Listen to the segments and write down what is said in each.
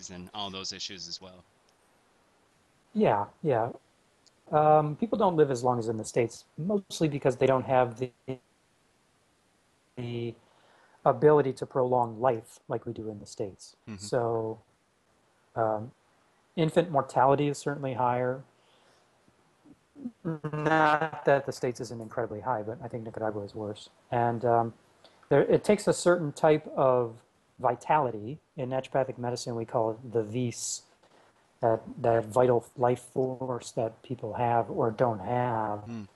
and all those issues as well. Yeah, yeah. People don't live as long as in the States, mostly because they don't have the ability to prolong life like we do in the States. Hmm. So, um, infant mortality is certainly higher. Not that the States isn't incredibly high, but I think Nicaragua is worse. And it takes a certain type of vitality. In naturopathic medicine, we call it the vis, that vital life force that people have or don't have. Mm.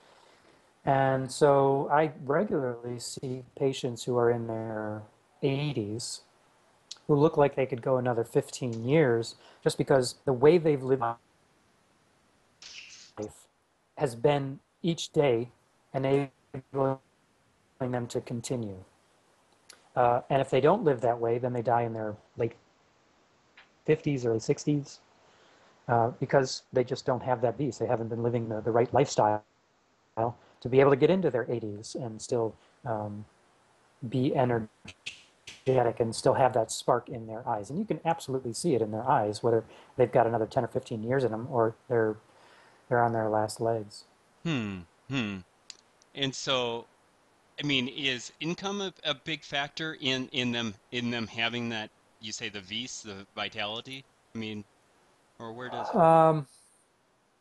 And so I regularly see patients who are in their 80s who look like they could go another 15 years just because the way they've lived life has been each day enabling them to continue. And if they don't live that way, then they die in their late 50s, early 60s, because they just don't have that beast. They haven't been living the right lifestyle to be able to get into their 80s and still um, be energetic and still have that spark in their eyes. And you can absolutely see it in their eyes, whether they've got another 10 or 15 years in them or they're on their last legs. Hmm. Hmm. And so, I mean, is income a big factor in them having that, you say the vis, the vitality? I mean, or where does Um,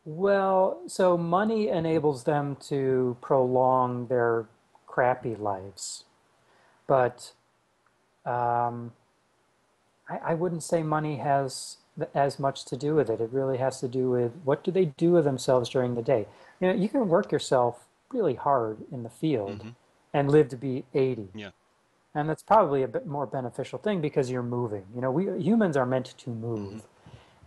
well, so money enables them to prolong their crappy lives, but um, I wouldn't say money has as much to do with it. It really has to do with what do they do with themselves during the day. You know, you can work yourself really hard in the field hmm and live to be 80. yeah. And that's probably a bit more beneficial thing because you're moving. You know, we humans are meant to Hmm. move.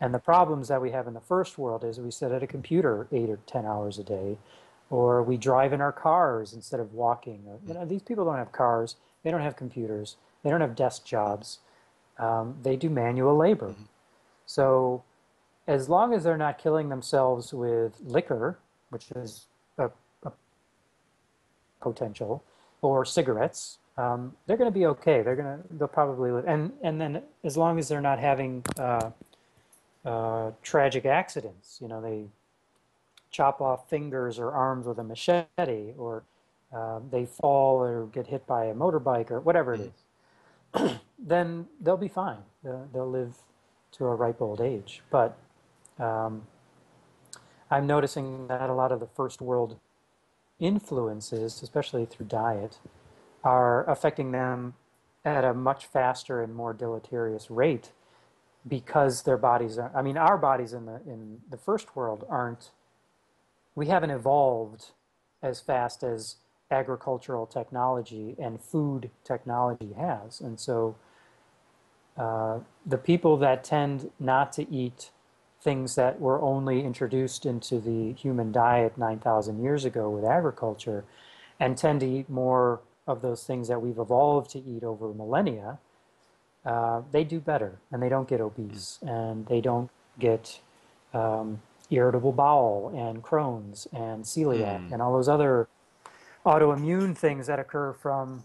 And the problems that we have in the first world is we sit at a computer 8 or 10 hours a day, or we drive in our cars instead of walking. Or, you know, these people don't have cars, they don't have computers, they don't have desk jobs. They do manual labor. Hmm. So as long as they're not killing themselves with liquor, which is a potential, or cigarettes, they're going to be okay. They'll probably live, and then as long as they're not having tragic accidents, you know, they chop off fingers or arms with a machete, or they fall or get hit by a motorbike or whatever it Hmm. is, then they'll be fine. They'll live to a ripe old age. But um, I'm noticing that a lot of the first world influences, especially through diet, are affecting them at a much faster and more deleterious rate because their bodies are, I mean, our bodies in the first world aren't, we haven't evolved as fast as agricultural technology and food technology has. And so the people that tend not to eat things that were only introduced into the human diet 9,000 years ago with agriculture and tend to eat more of those things that we've evolved to eat over millennia, they do better and they don't get obese and they don't get um, irritable bowel and Crohn's and celiac Hmm. and all those other autoimmune things that occur from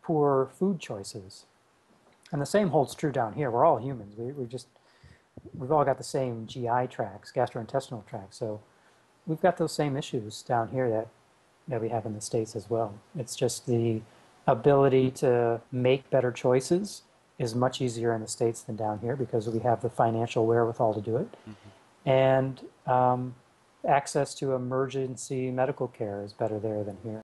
poor food choices. And the same holds true down here. We're all humans. We've all got the same GI tracts, gastrointestinal tracts. So we've got those same issues down here that we have in the States as well. It's just the ability to make better choices is much easier in the States than down here because we have the financial wherewithal to do it. Hmm. And access to emergency medical care is better there than here.